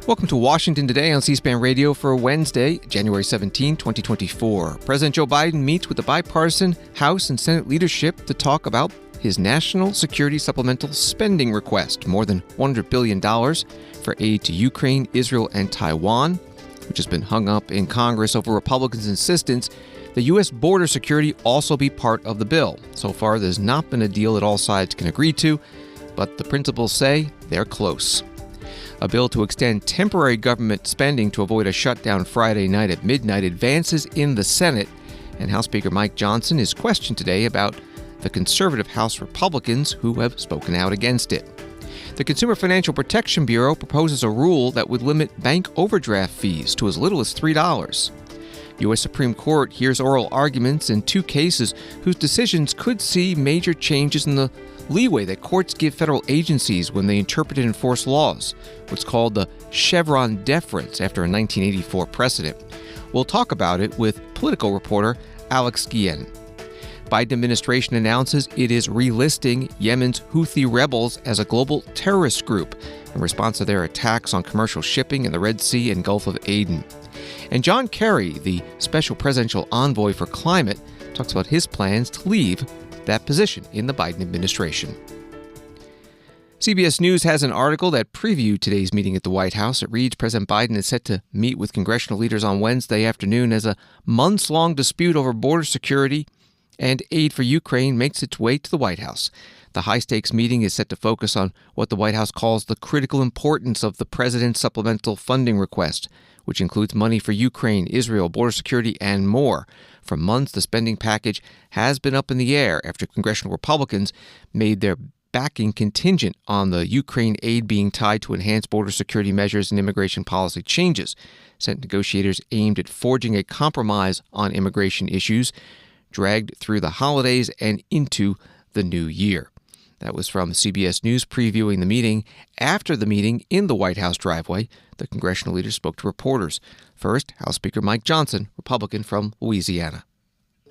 Welcome to Washington Today on C-SPAN Radio for Wednesday, January 17, 2024. President Joe Biden meets with the bipartisan House and Senate leadership to talk about his national security supplemental spending request, more than $100 billion for aid to Ukraine, Israel, and Taiwan, which has been hung up in Congress over Republicans' insistence the U.S. border security also be part of the bill. So far, there's not been a deal that all sides can agree to, but the principals say they're close. A bill to extend temporary government spending to avoid a shutdown Friday night at midnight advances in the Senate, and House Speaker Mike Johnson is questioned today about the conservative House Republicans who have spoken out against it. The Consumer Financial Protection Bureau proposes a rule that would limit bank overdraft fees to as little as $3. U.S. Supreme Court hears oral arguments in two cases whose decisions could see major changes in the leeway that courts give federal agencies when they interpret and enforce laws, what's called the Chevron deference after a 1984 precedent. We'll talk about it with Politico reporter Alex Guillen. Biden administration announces it is relisting Yemen's Houthi rebels as a global terrorist group in response to their attacks on commercial shipping in the Red Sea and Gulf of Aden. And John Kerry, the special presidential envoy for climate, talks about his plans to leave that position in the Biden administration. CBS News has an article that previewed today's meeting at the White House. It reads, President Biden is set to meet with congressional leaders on Wednesday afternoon as a months-long dispute over border security and aid for Ukraine makes its way to the White House. The high-stakes meeting is set to focus on what the White House calls the critical importance of the president's supplemental funding request, which includes money for Ukraine, Israel, border security, and more. For months, the spending package has been up in the air after congressional Republicans made their backing contingent on the Ukraine aid being tied to enhanced border security measures and immigration policy changes. Senate negotiators aimed at forging a compromise on immigration issues, dragged through the holidays and into the new year. That was from CBS News previewing the meeting. After the meeting in the White House driveway, the congressional leaders spoke to reporters. First, House Speaker Mike Johnson, Republican from Louisiana.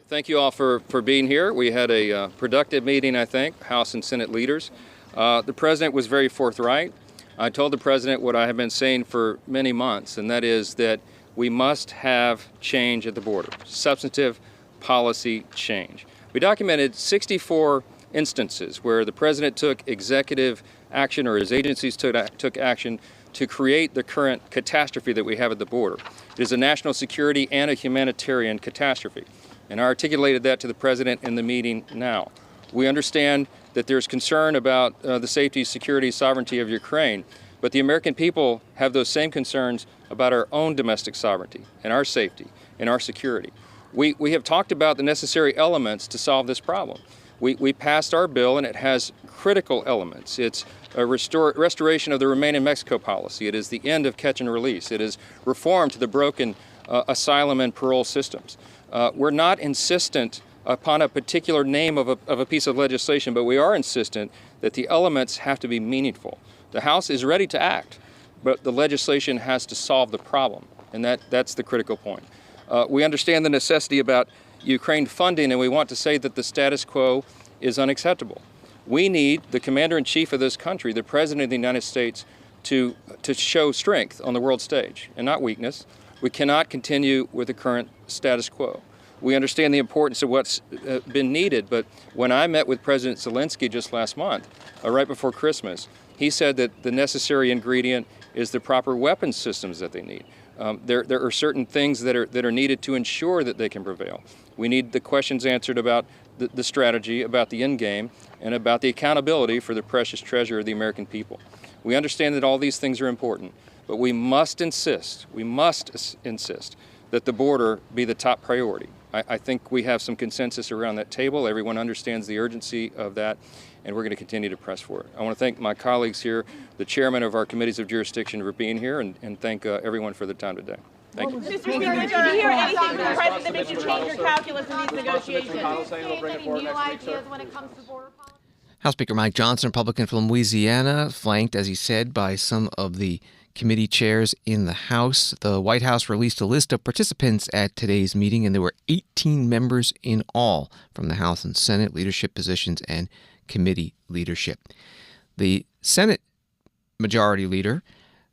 Thank you all for being here. We had a productive meeting, I think, House and Senate leaders. The president was very forthright. I told the president what I have been saying for many months, and that is that we must have change at the border, substantive policy change. We documented 64 instances where the president took executive action or his agencies took action to create the current catastrophe that we have at the border. It is a national security and a humanitarian catastrophe. And I articulated that to the president in the meeting now. We understand that there's concern about the safety, security, sovereignty of Ukraine, but the American people have those same concerns about our own domestic sovereignty and our safety and our security. We have talked about the necessary elements to solve this problem. We passed our bill, and it has critical elements. It's a restoration of the Remain in Mexico policy. It is the end of catch and release. It is reform to the broken asylum and parole systems. We're not insistent upon a particular name of a piece of legislation, but we are insistent that the elements have to be meaningful. The House is ready to act, but the legislation has to solve the problem, and that's the critical point. We understand the necessity about Ukraine funding, and we want to say that the status quo is unacceptable. We need the commander-in-chief of this country, the President of the United States, to show strength on the world stage and not weakness. We cannot continue with the current status quo. We understand the importance of what's been needed, but when I met with President Zelensky just last month, right before Christmas, he said that the necessary ingredient is the proper weapons systems that they need. There are certain things that are needed to ensure that they can prevail. We need the questions answered about the strategy, about the end game, and about the accountability for the precious treasure of the American people. We understand that all these things are important, but we must insist that the border be the top priority. I think we have some consensus around that table. Everyone understands the urgency of that, and we're going to continue to press for it. I want to thank my colleagues here, the chairman of our committees of jurisdiction, for being here, and thank everyone for the time today. Thank you. Mr. Speaker, did you hear anything from the president that makes you change your calculus in these negotiations? Any new ideas when it comes to border policy? House Speaker Mike Johnson, Republican from Louisiana, flanked, as he said, by some of the committee chairs in the House. The White House released a list of participants at today's meeting, and there were 18 members in all from the House and Senate leadership positions and committee leadership. The Senate Majority Leader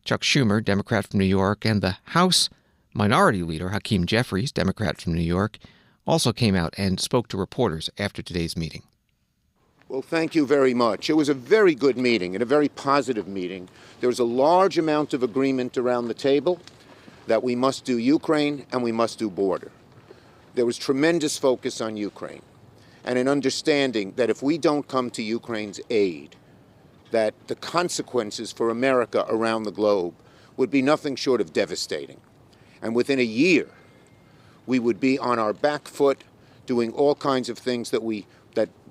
Chuck Schumer, Democrat from New York, and the House Minority Leader, Hakeem Jeffries, Democrat from New York, also came out and spoke to reporters after today's meeting. Well, thank you very much. It was a very good meeting and a very positive meeting. There was a large amount of agreement around the table that we must do Ukraine and we must do border. There was tremendous focus on Ukraine and an understanding that if we don't come to Ukraine's aid, that the consequences for America around the globe would be nothing short of devastating. And within a year, we would be on our back foot doing all kinds of things that we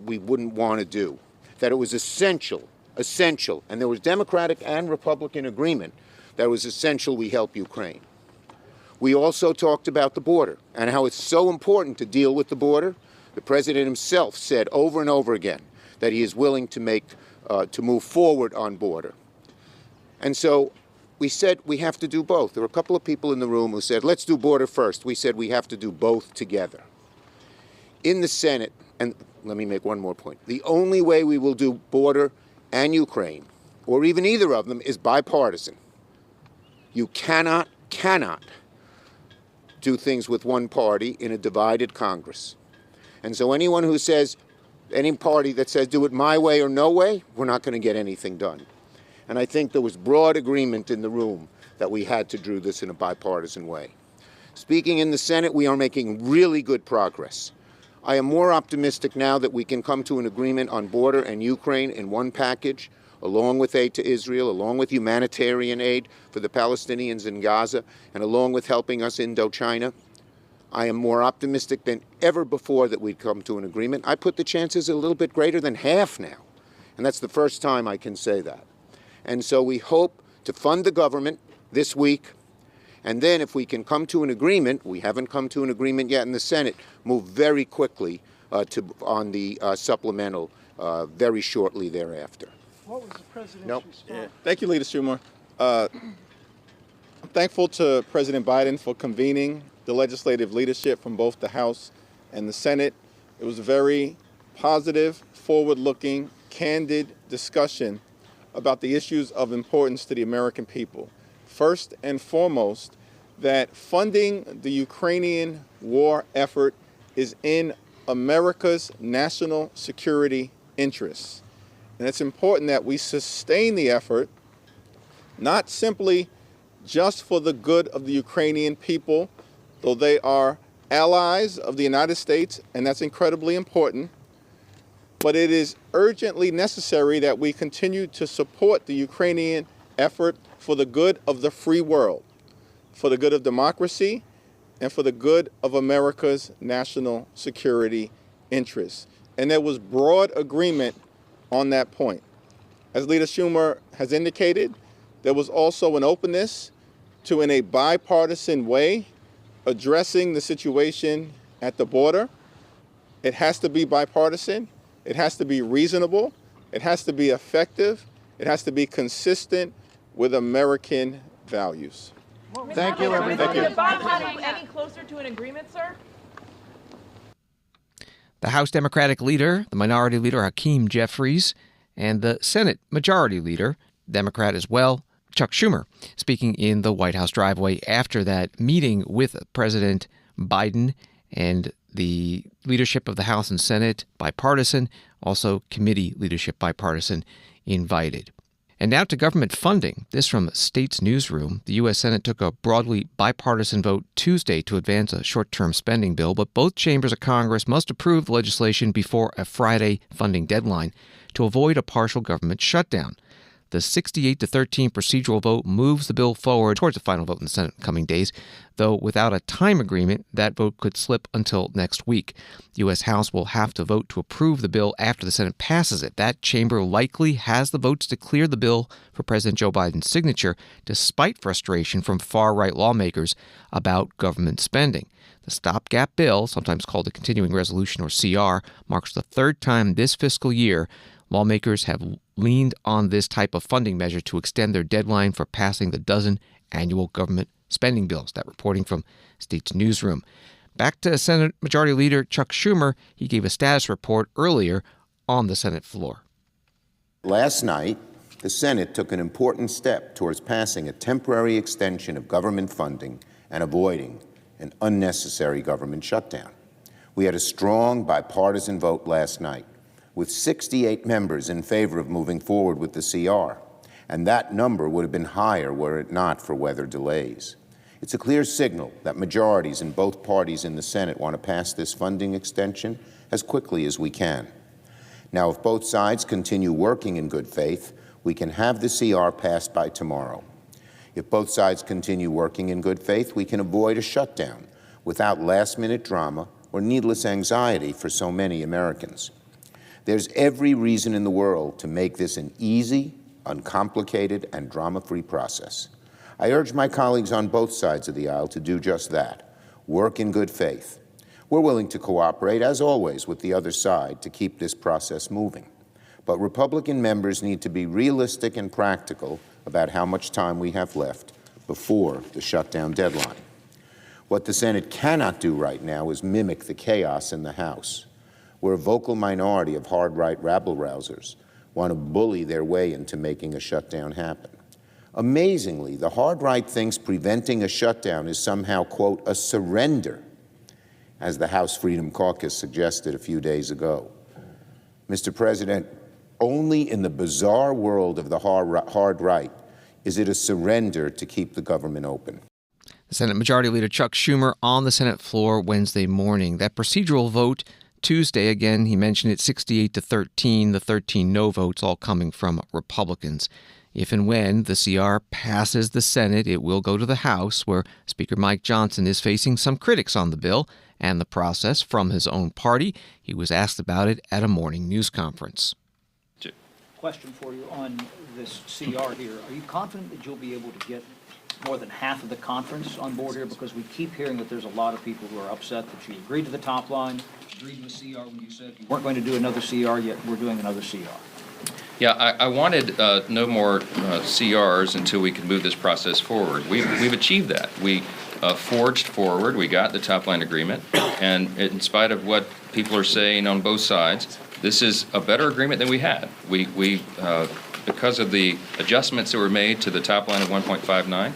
wouldn't want to do. That it was essential, and there was Democratic and Republican agreement that it was essential we help Ukraine. We also talked about the border and how it's so important to deal with the border. The president himself said over and over again that he is willing to move forward on border. And so we said we have to do both. There were a couple of people in the room who said, let's do border first. We said we have to do both together. In the Senate, and let me make one more point, the only way we will do border and Ukraine, or even either of them, is bipartisan. You cannot do things with one party in a divided Congress. And so anyone who says, any party that says do it my way or no way, we're not going to get anything done. And I think there was broad agreement in the room that we had to do this in a bipartisan way. Speaking in the Senate, we are making really good progress. I am more optimistic now that we can come to an agreement on border and Ukraine in one package, along with aid to Israel, along with humanitarian aid for the Palestinians in Gaza, and along with helping us in Indochina. I am more optimistic than ever before that we'd come to an agreement. I put the chances a little bit greater than half now, and that's the first time I can say that. And so we hope to fund the government this week, and then if we can come to an agreement, we haven't come to an agreement yet in the Senate, move very quickly on the supplemental very shortly thereafter. What was the president's response? Yeah. Thank you, Leader Schumer. I'm thankful to President Biden for convening the legislative leadership from both the House and the Senate. It was a very positive, forward-looking, candid discussion about the issues of importance to the American people. First and foremost, that funding the Ukrainian war effort is in America's national security interests. And it's important that we sustain the effort, not simply just for the good of the Ukrainian people, though they are allies of the United States, and that's incredibly important, but it is urgently necessary that we continue to support the Ukrainian effort for the good of the free world, for the good of democracy, and for the good of America's national security interests. And there was broad agreement on that point. As Leader Schumer has indicated, there was also an openness to, in a bipartisan way, addressing the situation at the border. It has to be bipartisan. It has to be reasonable. It has to be effective. It has to be consistent with American values. Thank you, everybody. Is the bottom line any closer to an agreement, sir? The House Democratic Leader, the Minority Leader Hakeem Jeffries, and the Senate Majority Leader, Democrat as well, Chuck Schumer, speaking in the White House driveway after that meeting with President Biden and the leadership of the House and Senate, bipartisan, also committee leadership bipartisan, invited. And now to government funding. This from State's Newsroom. The U.S. Senate took a broadly bipartisan vote Tuesday to advance a short-term spending bill, but both chambers of Congress must approve the legislation before a Friday funding deadline to avoid a partial government shutdown. The 68-13 procedural vote moves the bill forward towards a final vote in the Senate in the coming days, though without a time agreement, that vote could slip until next week. The U.S. House will have to vote to approve the bill after the Senate passes it. That chamber likely has the votes to clear the bill for President Joe Biden's signature, despite frustration from far-right lawmakers about government spending. The stopgap bill, sometimes called a continuing resolution or CR, marks the third time this fiscal year lawmakers have leaned on this type of funding measure to extend their deadline for passing the dozen annual government spending bills. That reporting from State's Newsroom. Back to Senate Majority Leader Chuck Schumer. He gave a status report earlier on the Senate floor. Last night, the Senate took an important step towards passing a temporary extension of government funding and avoiding an unnecessary government shutdown. We had a strong bipartisan vote last night, with 68 members in favor of moving forward with the CR, and that number would have been higher were it not for weather delays. It's a clear signal that majorities in both parties in the Senate want to pass this funding extension as quickly as we can. Now, if both sides continue working in good faith, we can have the CR passed by tomorrow. If both sides continue working in good faith, we can avoid a shutdown without last-minute drama or needless anxiety for so many Americans. There's every reason in the world to make this an easy, uncomplicated, and drama-free process. I urge my colleagues on both sides of the aisle to do just that, work in good faith. We're willing to cooperate, as always, with the other side to keep this process moving. But Republican members need to be realistic and practical about how much time we have left before the shutdown deadline. What the Senate cannot do right now is mimic the chaos in the House, where a vocal minority of hard-right rabble-rousers want to bully their way into making a shutdown happen. Amazingly, the hard-right thinks preventing a shutdown is somehow, quote, a surrender, as the House Freedom Caucus suggested a few days ago. Mr. President, only in the bizarre world of the hard right is it a surrender to keep the government open. The Senate Majority Leader Chuck Schumer on the Senate floor Wednesday morning. That procedural vote Tuesday, again, he mentioned it 68-13, the 13 no votes all coming from Republicans. If and when the CR passes the Senate, it will go to the House, where Speaker Mike Johnson is facing some critics on the bill and the process from his own party. He was asked about it at a morning news conference. Question for you on this CR here. Are you confident that you'll be able to get more than half of the conference on board here? Because we keep hearing that there's a lot of people who are upset that you agreed to the top line, agreed to the CR when you said you weren't going to do another CR, yet we're doing another CR. Yeah, I wanted no more CRs until we could move this process forward. We've achieved that. We forged forward. We got the top line agreement, and in spite of what people are saying on both sides, this is a better agreement than we had. We because of the adjustments that were made to the top line of 1.59,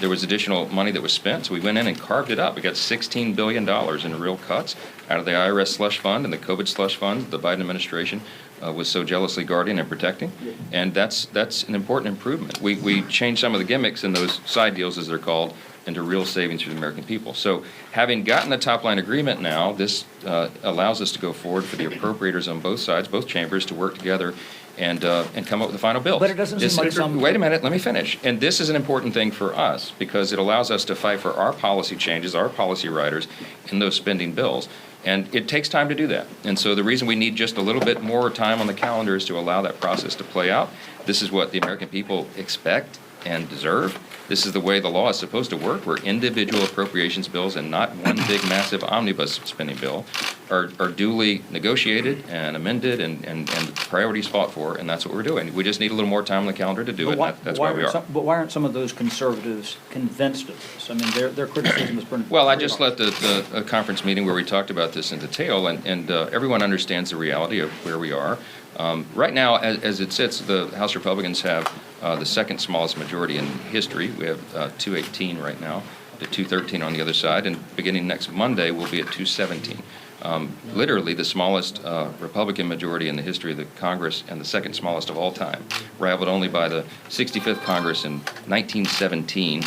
there was additional money that was spent, so we went in and carved it up. We got $16 billion in real cuts out of the IRS slush fund and the COVID slush fund the Biden administration was so jealously guarding and protecting, and that's an important improvement. We changed some of the gimmicks in those side deals, as they're called, into real savings for the American people. So having gotten the top line agreement now, this allows us to go forward for the appropriators on both sides, both chambers, to work together and come up with the final bill. But it doesn't seem like some... Wait a minute, let me finish. And this is an important thing for us because it allows us to fight for our policy changes, our policy riders in those spending bills. And it takes time to do that. And so the reason we need just a little bit more time on the calendar is to allow that process to play out. This is what the American people expect and deserve. This is the way the law is supposed to work, where individual appropriations bills and not one big massive omnibus spending bill are duly negotiated and amended and priorities fought for, and that's what we're doing. We just need a little more time on the calendar to do it. That's why we are. But why aren't some of those conservatives convinced of this? I mean, their criticism is pretty... Well, I just left a conference meeting where we talked about this in detail, and everyone understands the reality of where we are. Right now, as it sits, the House Republicans have the second smallest majority in history. We have 218 right now, to 213 on the other side, and beginning next Monday, we'll be at 217. Literally the smallest Republican majority in the history of the Congress and the second smallest of all time, rivaled only by the 65th Congress in 1917.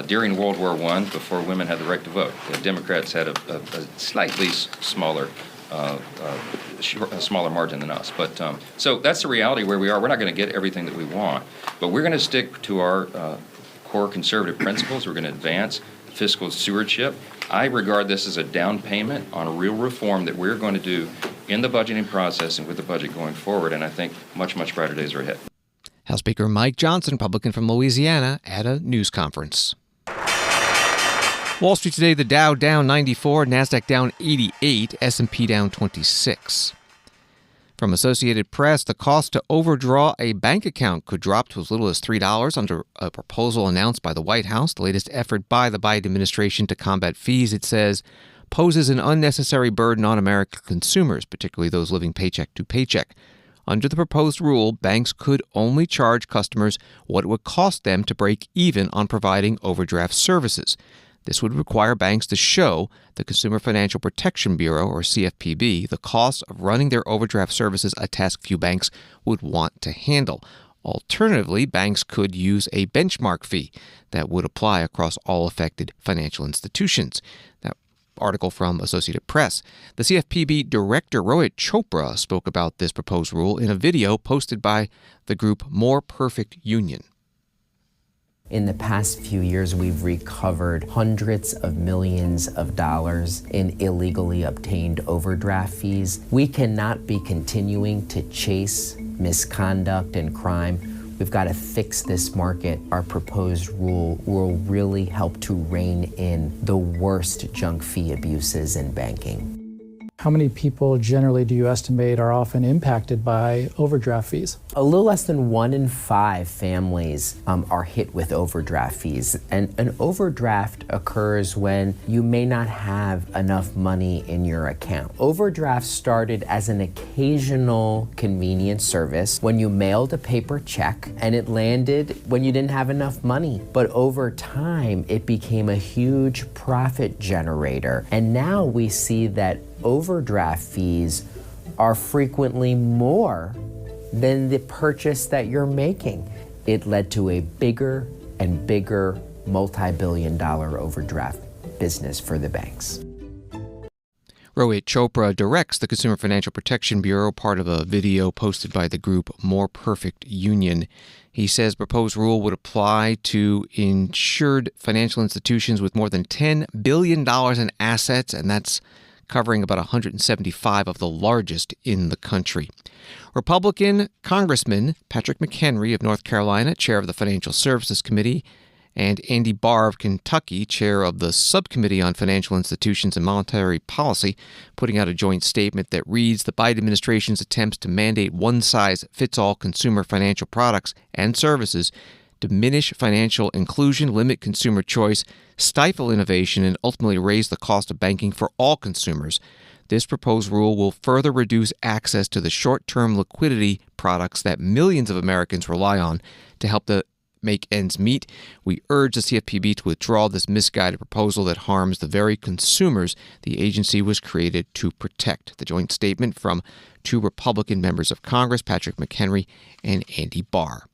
During World War I, before women had the right to vote. The Democrats had a slightly smaller a smaller margin than us. But so that's the reality where we are. We're not going to get everything that we want, but we're going to stick to our core conservative principles. We're going to advance fiscal stewardship. I regard this as a down payment on a real reform that we're going to do in the budgeting process and with the budget going forward, and I think much, much brighter days are ahead. House Speaker Mike Johnson, Republican from Louisiana, at a news conference. Wall Street today, the Dow down 94, NASDAQ down 88, S&P down 26. From Associated Press, the cost to overdraw a bank account could drop to as little as $3 under a proposal announced by the White House. The latest effort by the Biden administration to combat fees, it says, poses an unnecessary burden on American consumers, particularly those living paycheck to paycheck. Under the proposed rule, banks could only charge customers what it would cost them to break even on providing overdraft services. This would require banks to show the Consumer Financial Protection Bureau, or CFPB, the cost of running their overdraft services, a task few banks would want to handle. Alternatively, banks could use a benchmark fee that would apply across all affected financial institutions. That article from Associated Press. The CFPB director, Rohit Chopra, spoke about this proposed rule in a video posted by the group More Perfect Union. In the past few years, we've recovered hundreds of millions of dollars in illegally obtained overdraft fees. We cannot be continuing to chase misconduct and crime. We've got to fix this market. Our proposed rule will really help to rein in the worst junk fee abuses in banking. How many people generally do you estimate are often impacted by overdraft fees? A little less than 1 in 5 families are hit with overdraft fees. And an overdraft occurs when you may not have enough money in your account. Overdraft started as an occasional convenience service when you mailed a paper check and it landed when you didn't have enough money. But over time, it became a huge profit generator. And now we see that overdraft fees are frequently more than the purchase that you're making. It led to a bigger and bigger multi-billion-dollar overdraft business for the banks. Rohit Chopra directs the Consumer Financial Protection Bureau, part of a video posted by the group More Perfect Union. He says proposed rule would apply to insured financial institutions with more than $10 billion in assets, and that's covering about 175 of the largest in the country. Republican Congressman Patrick McHenry of North Carolina, chair of the Financial Services Committee, and Andy Barr of Kentucky, chair of the Subcommittee on Financial Institutions and Monetary Policy, putting out a joint statement that reads, the Biden administration's attempts to mandate one-size-fits-all consumer financial products and services diminish financial inclusion, limit consumer choice, stifle innovation, and ultimately raise the cost of banking for all consumers. This proposed rule will further reduce access to the short-term liquidity products that millions of Americans rely on to help make ends meet. We urge the CFPB to withdraw this misguided proposal that harms the very consumers the agency was created to protect. The joint statement from 2 Republican members of Congress, Patrick McHenry and Andy Barr.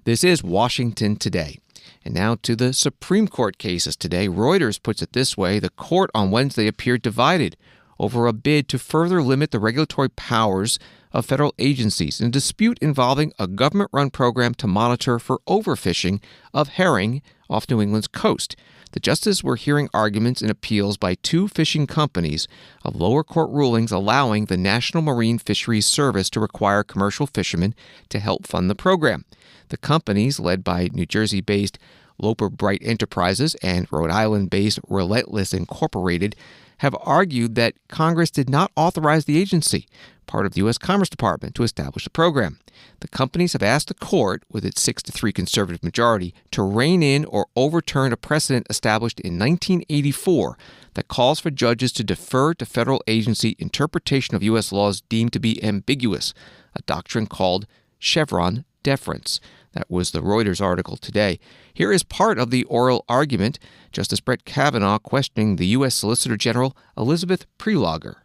This is Washington Today. And now to the Supreme Court cases today. Reuters puts it this way. The court on Wednesday appeared divided over a bid to further limit the regulatory powers of federal agencies in a dispute involving a government-run program to monitor for overfishing of herring off New England's coast. The justices were hearing arguments and appeals by 2 fishing companies of lower court rulings allowing the National Marine Fisheries Service to require commercial fishermen to help fund the program. The companies, led by New Jersey-based Loper Bright Enterprises and Rhode Island-based Relentless Incorporated, have argued that Congress did not authorize the agency, part of the U.S. Commerce Department, to establish the program. The companies have asked the court, with its 6-3 conservative majority, to rein in or overturn a precedent established in 1984 that calls for judges to defer to federal agency interpretation of U.S. laws deemed to be ambiguous, a doctrine called Chevron deference. That was the Reuters article today. Here is part of the oral argument. Justice Brett Kavanaugh questioning the U.S. Solicitor General Elizabeth Prelogar.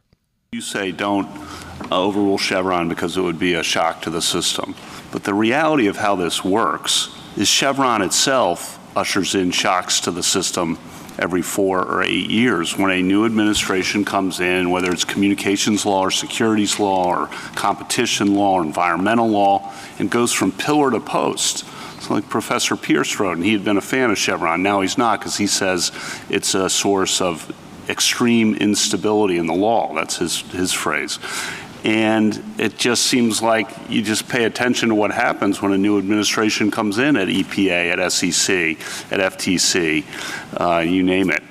You say don't overrule Chevron because it would be a shock to the system. But the reality of how this works is Chevron itself ushers in shocks to the system every 4 or 8 years when a new administration comes in, whether it's communications law or securities law or competition law or environmental law, and goes from pillar to post. So like Professor Pierce wrote, and he had been a fan of Chevron. Now he's not because he says it's a source of extreme instability in the law. That's his phrase. And it just seems like you just pay attention to what happens when a new administration comes in at EPA, at SEC, at FTC, you name it.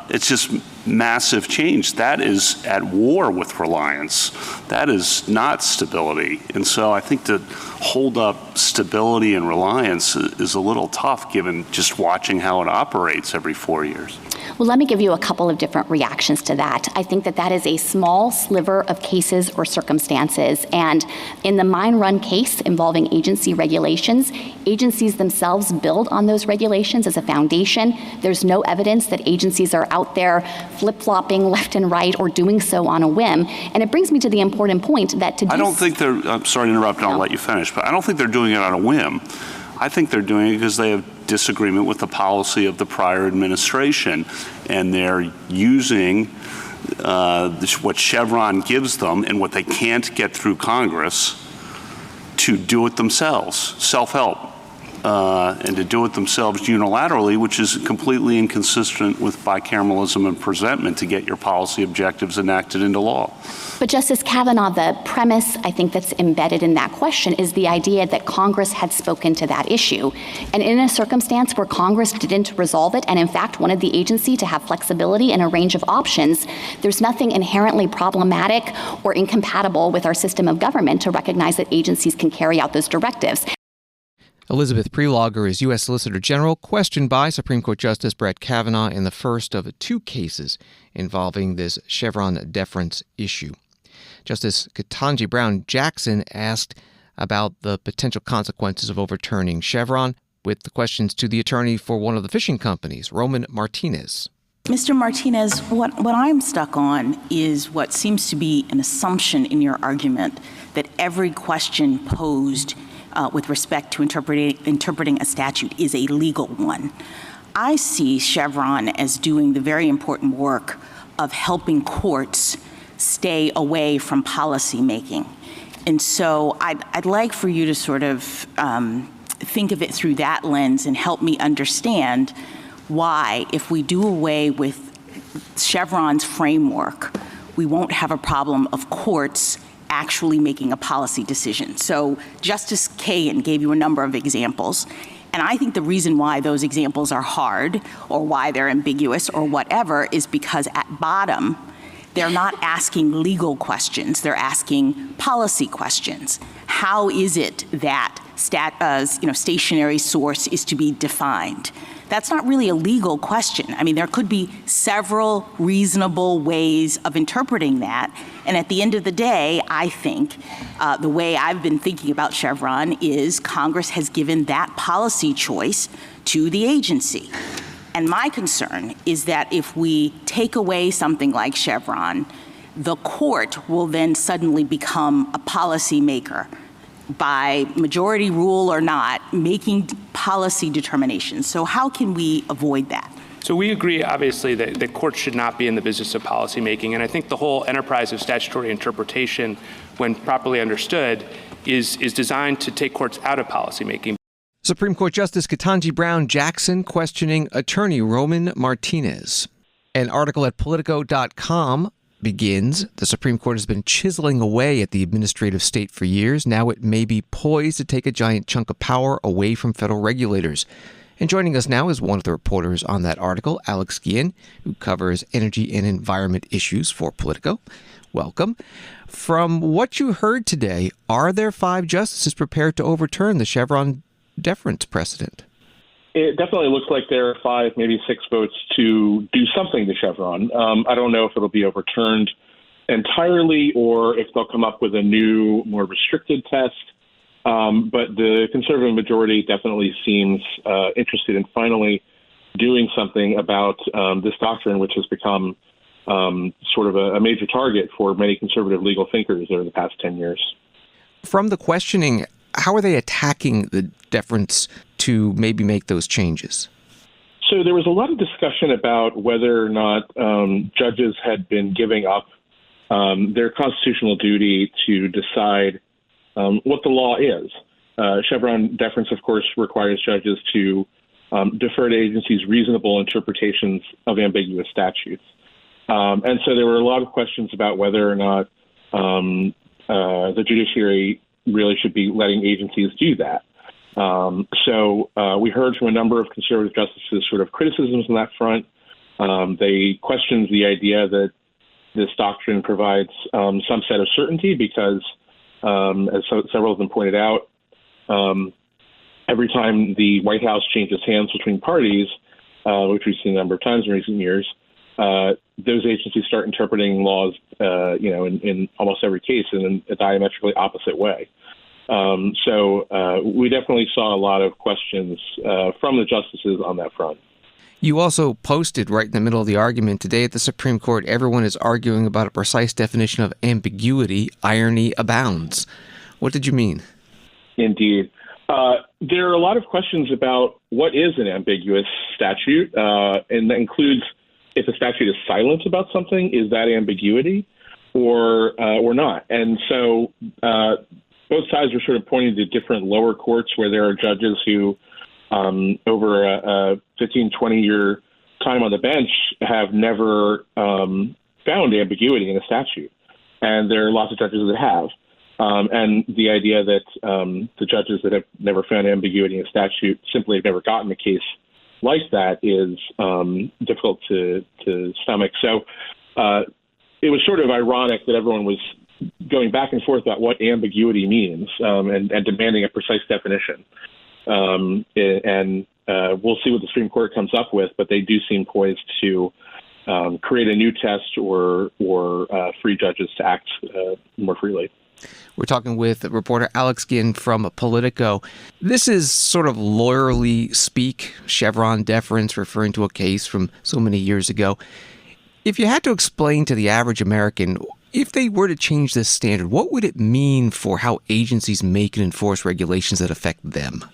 It's just massive change. That is at war with reliance. That is not stability. And so I think to hold up stability and reliance is a little tough given just watching how it operates every 4 years. Well, let me give you a couple of different reactions to that. I think that that is a small sliver of cases or circumstances. And in the mine run case involving agency regulations, agencies themselves build on those regulations as a foundation. There's no evidence that agencies are out there flip-flopping left and right or doing so on a whim. And it brings me to the important point that to do— I don't think they're, I'm sorry to interrupt, and I'll let you finish, but I don't think they're doing it on a whim. I think they're doing it because they have disagreement with the policy of the prior administration, and they're using what Chevron gives them and what they can't get through Congress to do it themselves, self-help, and to do it themselves unilaterally, which is completely inconsistent with bicameralism and presentment to get your policy objectives enacted into law. But Justice Kavanaugh, the premise I think that's embedded in that question is the idea that Congress had spoken to that issue. And in a circumstance where Congress didn't resolve it and in fact wanted the agency to have flexibility in a range of options, there's nothing inherently problematic or incompatible with our system of government to recognize that agencies can carry out those directives. Elizabeth Prelogar is U.S. Solicitor General, questioned by Supreme Court Justice Brett Kavanaugh in the first of 2 cases involving this Chevron deference issue. Justice Ketanji Brown Jackson asked about the potential consequences of overturning Chevron with the questions to the attorney for one of the fishing companies, Roman Martinez. Mr. Martinez, what I'm stuck on is what seems to be an assumption in your argument that every question posed with respect to interpreting a statute is a legal one. I see Chevron as doing the very important work of helping courts stay away from policy making. And so I'd like for you to sort of think of it through that lens and help me understand why, if we do away with Chevron's framework, we won't have a problem of courts actually making a policy decision. So Justice Kagan gave you a number of examples, and I think the reason why those examples are hard or why they're ambiguous or whatever is because at bottom, they're not asking legal questions, they're asking policy questions. How is it that stationary source is to be defined? That's not really a legal question. I mean, there could be several reasonable ways of interpreting that. And at the end of the day, I think the way I've been thinking about Chevron is Congress has given that policy choice to the agency. And my concern is that if we take away something like Chevron, the court will then suddenly become a policymaker by majority rule or not, making policy determinations. So how can we avoid that? So we agree, obviously, that the courts should not be in the business of policymaking. And I think the whole enterprise of statutory interpretation, when properly understood, is designed to take courts out of policymaking. Supreme Court Justice Ketanji Brown Jackson questioning attorney Roman Martinez. An article at Politico.com begins, the Supreme Court has been chiseling away at the administrative state for years. Now it may be poised to take a giant chunk of power away from federal regulators. And joining us now is one of the reporters on that article, Alex Guillen, who covers energy and environment issues for Politico. Welcome. From what you heard today, are there 5 justices prepared to overturn the Chevron deference precedent? It definitely looks like there are 5, maybe 6 votes to do something to Chevron. I don't know if it'll be overturned entirely or if they'll come up with a new, more restricted test. But the conservative majority definitely seems interested in finally doing something about this doctrine, which has become sort of a major target for many conservative legal thinkers over the past 10 years. From the questioning, how are they attacking the deference to maybe make those changes? So there was a lot of discussion about whether or not judges had been giving up their constitutional duty to decide what the law is. Chevron deference, of course, requires judges to defer to agencies' reasonable interpretations of ambiguous statutes. And so there were a lot of questions about whether or not the judiciary really should be letting agencies do that. So we heard from a number of conservative justices sort of criticisms on that front. They questioned the idea that this doctrine provides some set of certainty because, as several of them pointed out, every time the White House changes hands between parties, which we've seen a number of times in recent years, those agencies start interpreting laws, in almost every case in a diametrically opposite way. So we definitely saw a lot of questions from the justices on that front. You also posted right in the middle of the argument today at the Supreme Court, everyone is arguing about a precise definition of ambiguity. Irony abounds. What did you mean? Indeed. There are a lot of questions about what is an ambiguous statute, and that includes if a statute is silent about something, is that ambiguity or not? And so both sides are sort of pointing to different lower courts where there are judges who, over a 15, 20-year time on the bench, have never found ambiguity in a statute. And there are lots of judges that have. And the idea that the judges that have never found ambiguity in a statute simply have never gotten a case like that is difficult to stomach. So it was sort of ironic that everyone was going back and forth about what ambiguity means and demanding a precise definition. And we'll see what the Supreme Court comes up with, but they do seem poised to create a new test or free judges to act more freely. We're talking with reporter Alex Guillen from Politico. This is sort of lawyerly speak, Chevron deference, referring to a case from so many years ago. If you had to explain to the average American, if they were to change this standard, what would it mean for how agencies make and enforce regulations that affect them?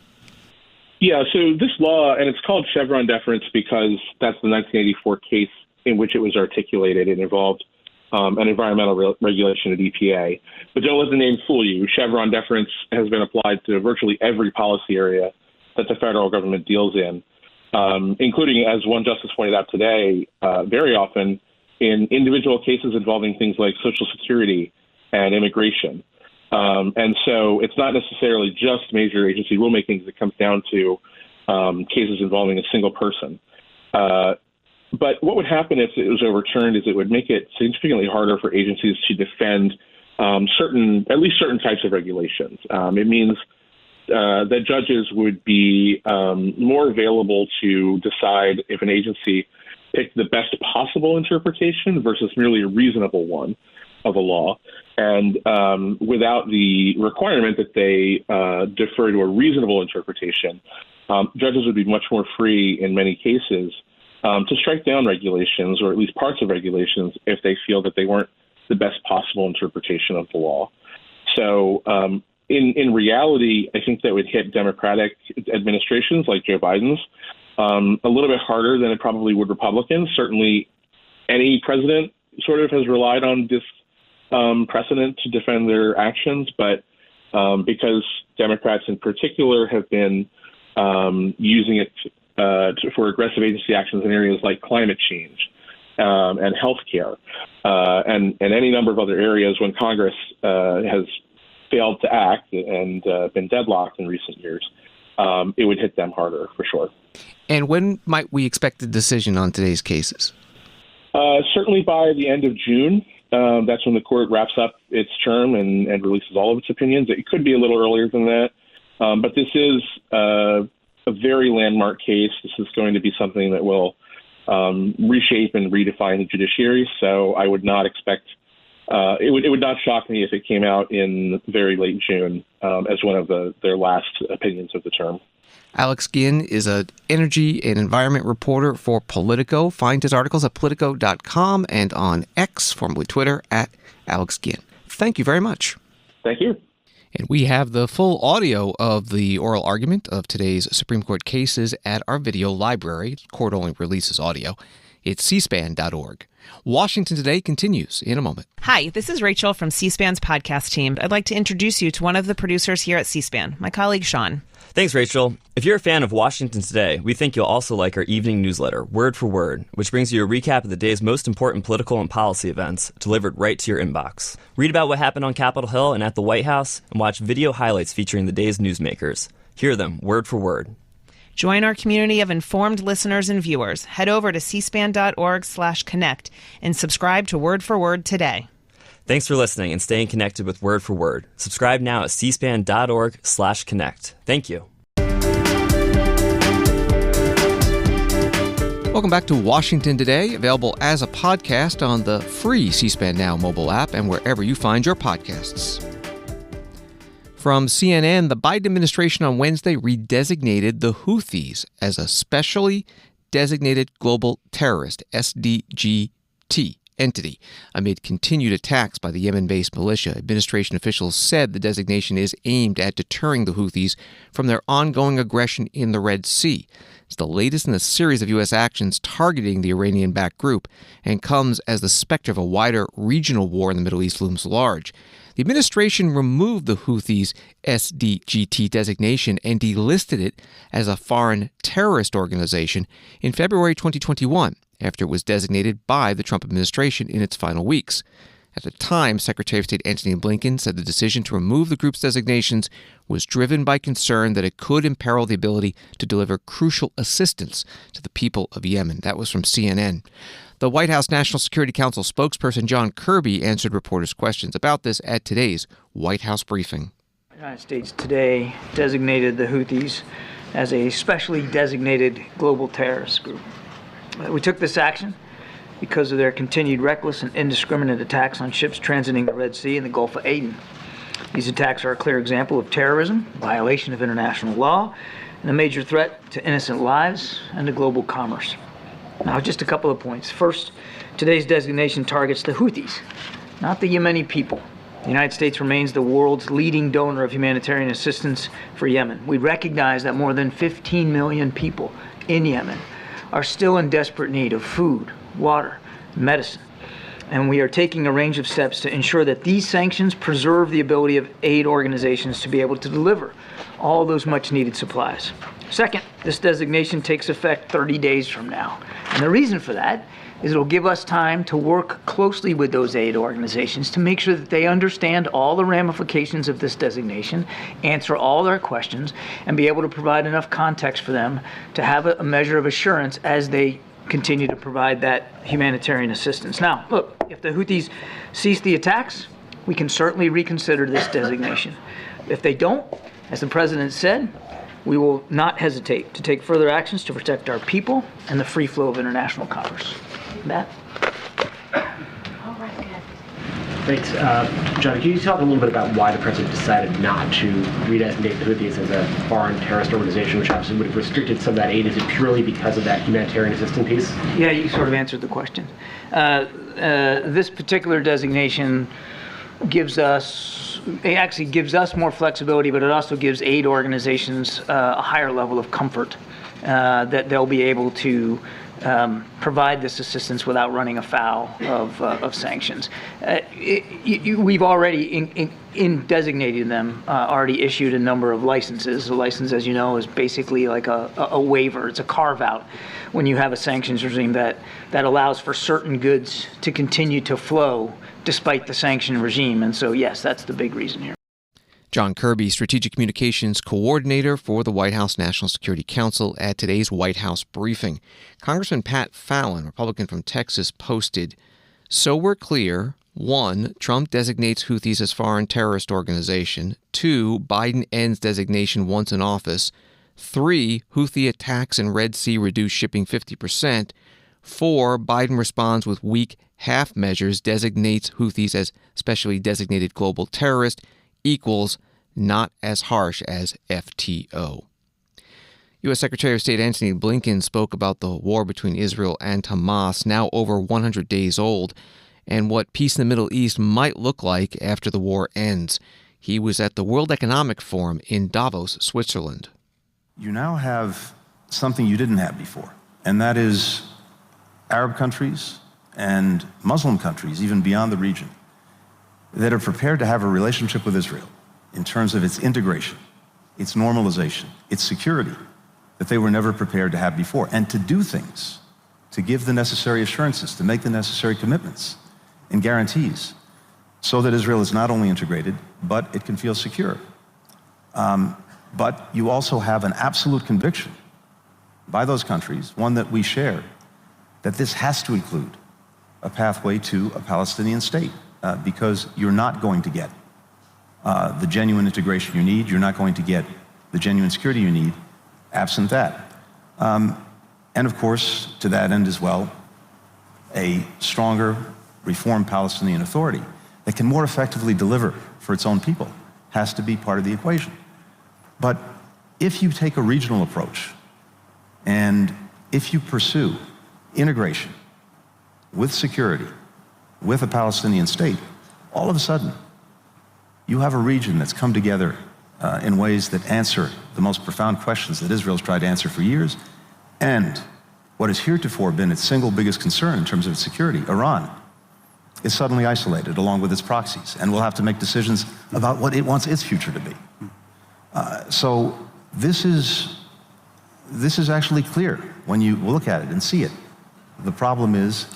Yeah, so this law, and it's called Chevron deference because that's the 1984 case in which it was articulated. It involved an environmental regulation at EPA. But don't let the name fool you. Chevron deference has been applied to virtually every policy area that the federal government deals in, including, as one justice pointed out today, very often in individual cases involving things like Social Security and immigration. And so it's not necessarily just major agency rulemaking that comes down to cases involving a single person. But what would happen if it was overturned is it would make it significantly harder for agencies to defend at least certain types of regulations. It means that judges would be more available to decide if an agency picked the best possible interpretation versus merely a reasonable one of a law, and without the requirement that they defer to a reasonable interpretation, judges would be much more free in many cases to strike down regulations, or at least parts of regulations, if they feel that they weren't the best possible interpretation of the law. So in reality, I think that would hit Democratic administrations like Joe Biden's a little bit harder than it probably would Republicans. Certainly any president sort of has relied on this precedent to defend their actions, but because Democrats in particular have been using it for aggressive agency actions in areas like climate change and healthcare and any number of other areas when Congress has failed to act and been deadlocked in recent years, it would hit them harder for sure. And when might we expect a decision on today's cases? Certainly by the end of June. That's when the court wraps up its term and releases all of its opinions. It could be a little earlier than that. But this is a very landmark case. This is going to be something that will reshape and redefine the judiciary. So I would not expect it would not shock me if it came out in very late June as one of their last opinions of the term. Alex Guillen is an energy and environment reporter for Politico. Find his articles at politico.com and on X, formerly Twitter, at Alex Guillen. Thank you very much. Thank you. And we have the full audio of the oral argument of today's Supreme Court cases at our video library. The court only releases audio. It's cspan.org. Washington Today continues in a moment. Hi, this is Rachel from C-SPAN's podcast team. I'd like to introduce you to one of the producers here at C-SPAN, my colleague Sean. Thanks, Rachel. If you're a fan of Washington Today, we think you'll also like our evening newsletter, Word for Word, which brings you a recap of the day's most important political and policy events delivered right to your inbox. Read about what happened on Capitol Hill and at the White House, and watch video highlights featuring the day's newsmakers. Hear them word for word. Join our community of informed listeners and viewers. Head over to cspan.org/connect and subscribe to Word for Word today. Thanks for listening and staying connected with Word for Word. Subscribe now at cspan.org/connect. Thank you. Welcome back to Washington Today, available as a podcast on the free C-SPAN Now mobile app and wherever you find your podcasts. From CNN, the Biden administration on Wednesday redesignated the Houthis as a specially designated global terrorist, SDGT, entity amid continued attacks by the Yemen-based militia. Administration officials said the designation is aimed at deterring the Houthis from their ongoing aggression in the Red Sea. It's the latest in a series of U.S. actions targeting the Iranian-backed group and comes as the specter of a wider regional war in the Middle East looms large. The administration removed the Houthis' SDGT designation and delisted it as a foreign terrorist organization in February 2021, after it was designated by the Trump administration in its final weeks. At the time, Secretary of State Antony Blinken said the decision to remove the group's designations was driven by concern that it could imperil the ability to deliver crucial assistance to the people of Yemen. That was from CNN. The White House National Security Council spokesperson John Kirby answered reporters' questions about this at today's White House briefing. The United States today designated the Houthis as a specially designated global terrorist group. We took this action because of their continued reckless and indiscriminate attacks on ships transiting the Red Sea and the Gulf of Aden. These attacks are a clear example of terrorism, violation of international law, and a major threat to innocent lives and to global commerce. Now, just a couple of points. First, today's designation targets the Houthis, not the Yemeni people. The United States remains the world's leading donor of humanitarian assistance for Yemen. We recognize that more than 15 million people in Yemen are still in desperate need of food, water, medicine. And we are taking a range of steps to ensure that these sanctions preserve the ability of aid organizations to be able to deliver all those much needed supplies. Second, this designation takes effect 30 days from now. And the reason for that is it'll give us time to work closely with those aid organizations to make sure that they understand all the ramifications of this designation, answer all their questions, and be able to provide enough context for them to have a measure of assurance as they continue to provide that humanitarian assistance. Now, look, if the Houthis cease the attacks, we can certainly reconsider this designation. If they don't, as the president said, we will not hesitate to take further actions to protect our people and the free flow of international commerce. Matt? Thanks. John, can you talk a little bit about why the president decided not to redesignate the Houthis as a foreign terrorist organization, which obviously would have restricted some of that aid? Is it purely because of that humanitarian assistance piece? Yeah, you sort of answered the question. This particular designation gives us more flexibility, but it also gives aid organizations a higher level of comfort that they'll be able to provide this assistance without running afoul of sanctions. We've already, in designating them, already issued a number of licenses. A license, as you know, is basically like a waiver. It's a carve-out when you have a sanctions regime that allows for certain goods to continue to flow despite the sanction regime. And so, yes, that's the big reason here. John Kirby, Strategic Communications Coordinator for the White House National Security Council, at today's White House briefing. Congressman Pat Fallon, Republican from Texas, posted, "So we're clear. 1, Trump designates Houthis as foreign terrorist organization. 2, Biden ends designation once in office. 3, Houthi attacks in Red Sea reduce shipping 50%. 4, Biden responds with weak half measures, designates Houthis as specially designated global terrorist, equals not as harsh as FTO." U.S. Secretary of State Antony Blinken spoke about the war between Israel and Hamas, now over 100 days old, and what peace in the Middle East might look like after the war ends. He was at the World Economic Forum in Davos, Switzerland. You now have something you didn't have before, and that is Arab countries and Muslim countries, even beyond the region, that are prepared to have a relationship with Israel in terms of its integration, its normalization, its security, that they were never prepared to have before, and to do things, to give the necessary assurances, to make the necessary commitments and guarantees, so that Israel is not only integrated, but it can feel secure. But you also have an absolute conviction by those countries, one that we share, that this has to include a pathway to a Palestinian state, because you're not going to get the genuine integration you need, you're not going to get the genuine security you need absent that. And of course, to that end as well, a stronger, reformed Palestinian Authority that can more effectively deliver for its own people has to be part of the equation. But if you take a regional approach, and if you pursue integration with security, with a Palestinian state, all of a sudden, you have a region that's come together in ways that answer the most profound questions that Israel's tried to answer for years, and what has heretofore been its single biggest concern in terms of its security, Iran, is suddenly isolated along with its proxies, and will have to make decisions about what it wants its future to be. So this is actually clear when you look at it and see it. The problem is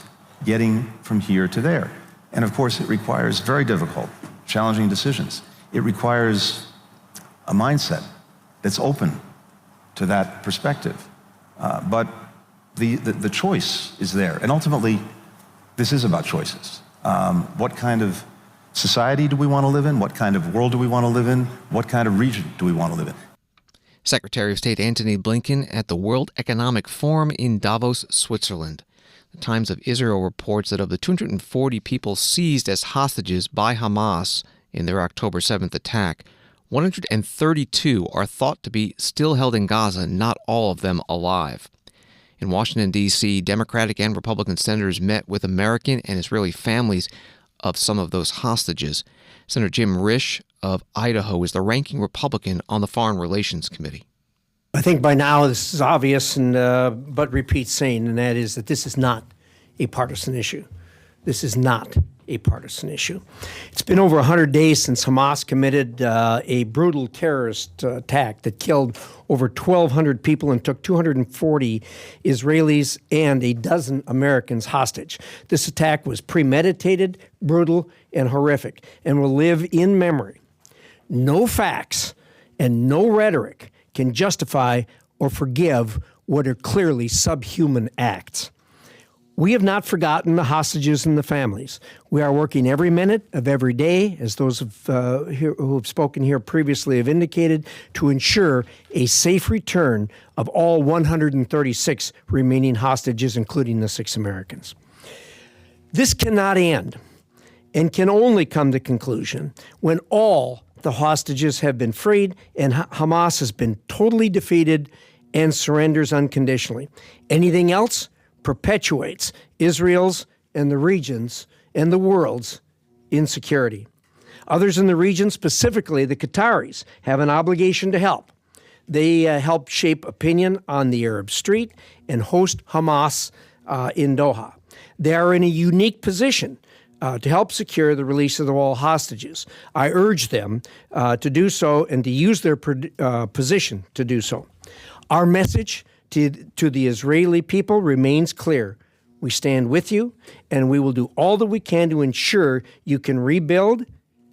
getting from here to there. And of course, it requires very difficult, challenging decisions. It requires a mindset that's open to that perspective. But the choice is there. And ultimately, this is about choices. What kind of society do we want to live in? What kind of world do we want to live in? What kind of region do we want to live in? Secretary of State Antony Blinken at the World Economic Forum in Davos, Switzerland. The Times of Israel reports that of the 240 people seized as hostages by Hamas in their October 7th attack, 132 are thought to be still held in Gaza, not all of them alive. In Washington, D.C., Democratic and Republican senators met with American and Israeli families of some of those hostages. Senator Jim Risch of Idaho is the ranking Republican on the Foreign Relations Committee. I think by now this is obvious, but repeat saying, and that is that this is not a partisan issue. This is not a partisan issue. It's been over 100 days since Hamas committed a brutal terrorist attack that killed over 1,200 people and took 240 Israelis and a dozen Americans hostage. This attack was premeditated, brutal, and horrific, and will live in memory. No facts and no rhetoric can justify or forgive what are clearly subhuman acts. We have not forgotten the hostages and the families. We are working every minute of every day, as those who have spoken here previously have indicated, to ensure a safe return of all 136 remaining hostages, including the 6 Americans. This cannot end and can only come to conclusion when all the hostages have been freed and Hamas has been totally defeated and surrenders unconditionally. Anything else perpetuates Israel's and the region's and the world's insecurity. Others in the region, specifically the Qataris, have an obligation to help. They help shape opinion on the Arab street and host Hamas in Doha. They are in a unique position to help secure the release of all hostages. I urge them to do so and to use their position to do so. Our message to the Israeli people remains clear. We stand with you, and we will do all that we can to ensure you can rebuild,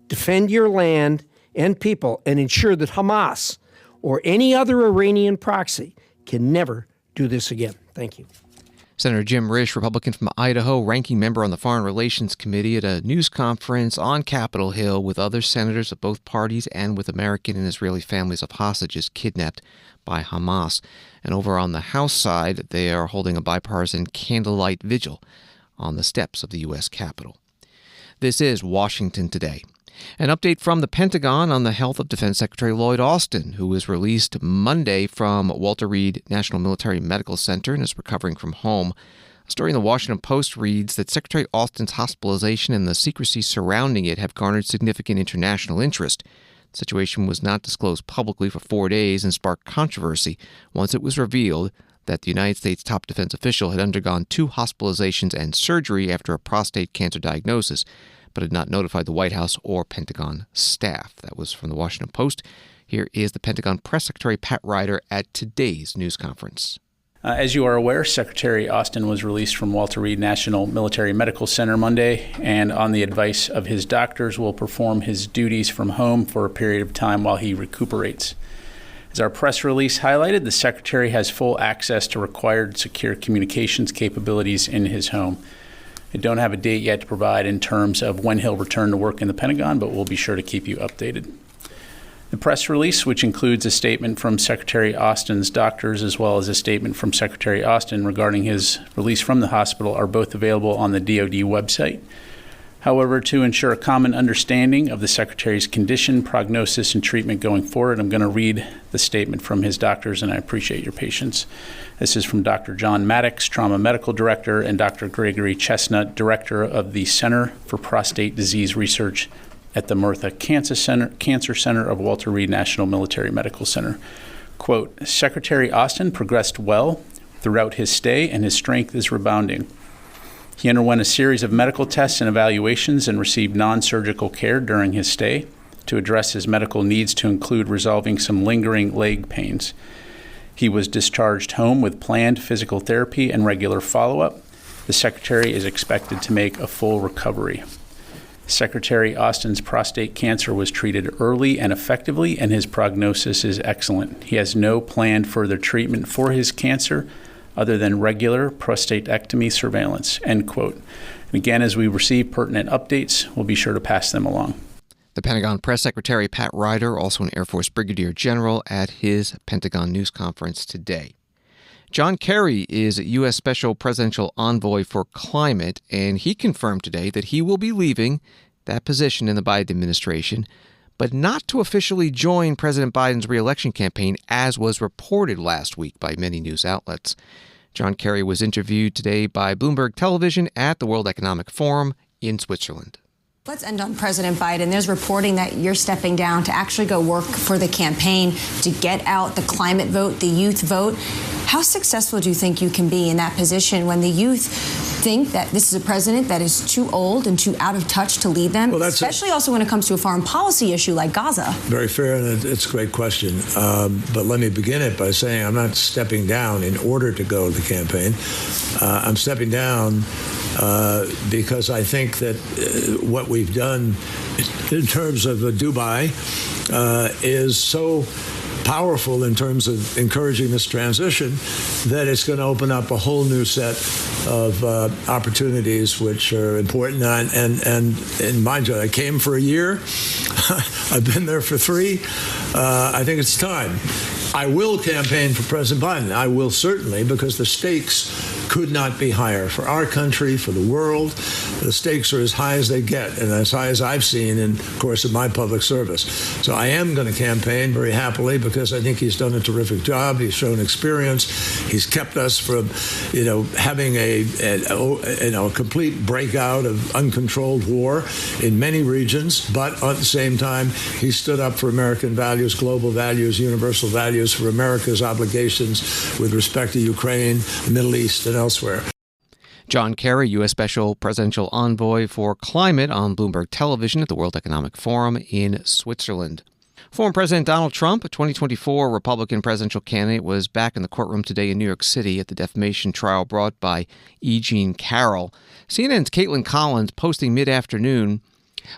defend your land and people, and ensure that Hamas or any other Iranian proxy can never do this again. Thank you. Senator Jim Risch, Republican from Idaho, ranking member on the Foreign Relations Committee, at a news conference on Capitol Hill with other senators of both parties and with American and Israeli families of hostages kidnapped by Hamas. And over on the House side, they are holding a bipartisan candlelight vigil on the steps of the U.S. Capitol. This is Washington Today. An update from the Pentagon on the health of Defense Secretary Lloyd Austin, who was released Monday from Walter Reed National Military Medical Center and is recovering from home. A story in the Washington Post reads that Secretary Austin's hospitalization and the secrecy surrounding it have garnered significant international interest. The situation was not disclosed publicly for 4 days and sparked controversy once it was revealed that the United States top defense official had undergone 2 hospitalizations and surgery after a prostate cancer diagnosis, but had not notified the White House or Pentagon staff. That was from the Washington Post. Here is the Pentagon Press Secretary Pat Ryder at today's news conference. As you are aware, Secretary Austin was released from Walter Reed National Military Medical Center Monday, and on the advice of his doctors will perform his duties from home for a period of time while he recuperates. As our press release highlighted, the Secretary has full access to required secure communications capabilities in his home. I don't have a date yet to provide in terms of when he'll return to work in the Pentagon, but we'll be sure to keep you updated. The press release, which includes a statement from Secretary Austin's doctors as well as a statement from Secretary Austin regarding his release from the hospital, are both available on the DoD website. However, to ensure a common understanding of the Secretary's condition, prognosis, and treatment going forward, I'm going to read the statement from his doctors, and I appreciate your patience. This is from Dr. John Maddox, Trauma Medical Director, and Dr. Gregory Chestnut, Director of the Center for Prostate Disease Research at the Murtha Cancer Center of Walter Reed National Military Medical Center. Quote, Secretary Austin progressed well throughout his stay, and his strength is rebounding. He underwent a series of medical tests and evaluations and received non-surgical care during his stay to address his medical needs, to include resolving some lingering leg pains. He was discharged home with planned physical therapy and regular follow-up. The Secretary is expected to make a full recovery. Secretary Austin's prostate cancer was treated early and effectively, and his prognosis is excellent. He has no planned further treatment for his cancer other than regular prostatectomy surveillance, end quote. And again, as we receive pertinent updates, we'll be sure to pass them along. The Pentagon Press Secretary Pat Ryder, also an Air Force Brigadier General, at his Pentagon news conference today. John Kerry is U.S. Special Presidential Envoy for Climate, and he confirmed today that he will be leaving that position in the Biden administration, but not to officially join President Biden's re-election campaign, as was reported last week by many news outlets. John Kerry was interviewed today by Bloomberg Television at the World Economic Forum in Switzerland. Let's end on President Biden. There's reporting that you're stepping down to actually go work for the campaign to get out the climate vote, the youth vote. How successful do you think you can be in that position when the youth think that this is a president that is too old and too out of touch to lead them, especially also when it comes to a foreign policy issue like Gaza? Very fair, and it's a great question. But let me begin it by saying I'm not stepping down in order to go to the campaign. I'm stepping down because I think that what we've done in terms of Dubai is so powerful in terms of encouraging this transition that it's going to open up a whole new set of opportunities which are important. And mind you, I came for a year. I've been there for 3. I think it's time. I will campaign for President Biden. I will certainly, because the stakes could not be higher for our country, for the world. The stakes are as high as they get, and as high as I've seen in the course of my public service. So I am going to campaign very happily because I think he's done a terrific job. He's shown experience. He's kept us from, having a complete breakout of uncontrolled war in many regions. But at the same time, he stood up for American values, global values, universal values, for America's obligations with respect to Ukraine, the Middle East, and elsewhere. John Kerry, U.S. Special Presidential Envoy for Climate, on Bloomberg Television at the World Economic Forum in Switzerland. Former President Donald Trump, a 2024 Republican presidential candidate, was back in the courtroom today in New York City at the defamation trial brought by E. Jean Carroll. CNN's Caitlin Collins posting mid-afternoon,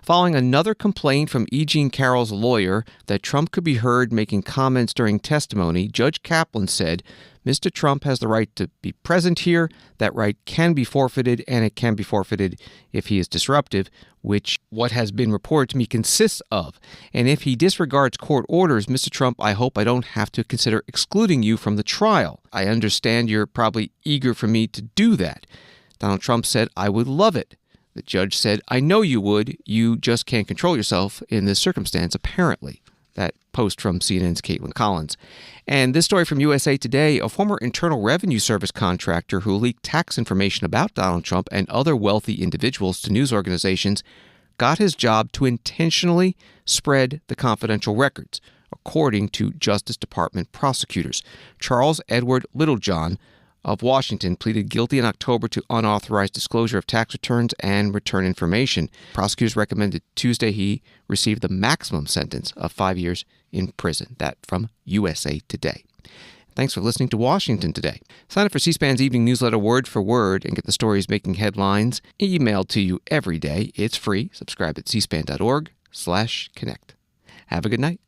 following another complaint from E. Jean Carroll's lawyer that Trump could be heard making comments during testimony, Judge Kaplan said, Mr. Trump has the right to be present here. That right can be forfeited, and it can be forfeited if he is disruptive, which what has been reported to me consists of. And if he disregards court orders, Mr. Trump, I hope I don't have to consider excluding you from the trial. I understand you're probably eager for me to do that. Donald Trump said, I would love it. The judge said, I know you would. You just can't control yourself in this circumstance, apparently. That post from CNN's Caitlin Collins. And this story from USA Today, a former Internal Revenue Service contractor who leaked tax information about Donald Trump and other wealthy individuals to news organizations got his job to intentionally spread the confidential records, according to Justice Department prosecutors. Charles Edward Littlejohn of Washington pleaded guilty in October to unauthorized disclosure of tax returns and return information. Prosecutors recommended Tuesday he receive the maximum sentence of 5 years in prison. That from USA Today. Thanks for listening to Washington Today. Sign up for C-SPAN's evening newsletter Word for Word and get the stories making headlines emailed to you every day. It's free. Subscribe at cspan.org/connect. Have a good night.